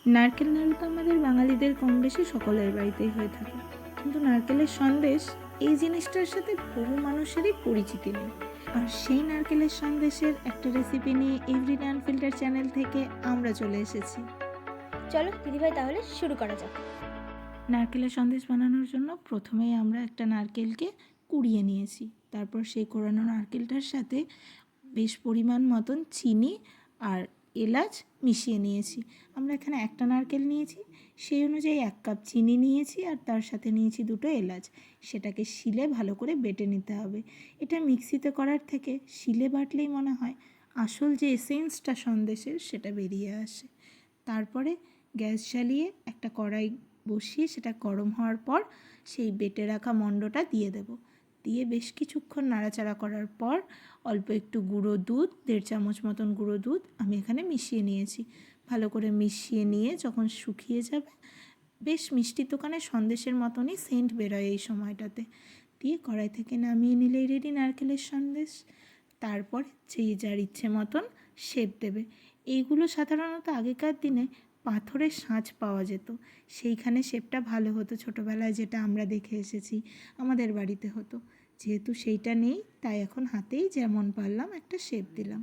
নারকেল নাড়ু তো আমাদের বাঙালিদের কম বেশি সকলের বাড়িতেই হয়ে থাকে, কিন্তু নারকেলের সন্দেশ এই জিনিসটার সাথে বহু মানুষেরই পরিচিতি নেই। আর সেই নারকেলের সন্দেশের একটা রেসিপি নিয়ে এভরিডে আনফিল্টার চ্যানেল থেকে আমরা চলে এসেছি। চলো দিদিভাই, তাহলে শুরু করা যাক। নারকেলের সন্দেশ বানানোর জন্য প্রথমেই আমরা একটা নারকেলকে কুড়িয়ে নিয়েছি। তারপর সেই কোড়ানো নারকেলটার সাথে বেশ পরিমাণ মতন চিনি আর এলাচ মিশিয়ে নিয়েছি। আমরা এখানে একটা নারকেল নিয়েছি, সেই অনুযায়ী 1 কাপ চিনি নিয়েছি আর তার সাথে নিয়েছি 2টো এলাচ। সেটাকে শিলে ভালো করে বেটে নিতে হবে। এটা মিক্সিতে করার থেকে শিলে বাটলেই মনে হয় আসল যে এসেন্সটা সন্দেশের সেটা বেরিয়ে আসে। তারপরে গ্যাস জ্বালিয়ে একটা কড়াই বসিয়ে সেটা গরম হওয়ার পর সেই বেটে রাখা মণ্ডটা দিয়ে দেব। দিয়ে বেশ কিছুক্ষণ নাড়াচাড়া করার পর অল্প একটু গুঁড়ো দুধ, 1.5 চামচ মতন গুঁড়ো দুধ আমি এখানে মিশিয়ে নিয়েছি। ভালো করে মিশিয়ে নিয়ে যখন শুকিয়ে যাবে, বেশ মিষ্টির দোকানের সন্দেশের মতনই সেন্ট বেরোয় এই সময়টাতে, দিয়ে কড়াই থেকে নামিয়ে নিলেই রেডি নারকেলের সন্দেশ। তারপর যেই যার ইচ্ছে মতন শেপ দেবে। এইগুলো সাধারণত আগেকার দিনে পাথরের সাঁচ পাওয়া যেত, সেইখানে শেপটা ভালো হতো। ছোটোবেলায় যেটা আমরা দেখে এসেছি আমাদের বাড়িতে হতো, যেহেতু সেইটা নেই তাই এখন হাতেই যেমন পারলাম একটা শেপ দিলাম।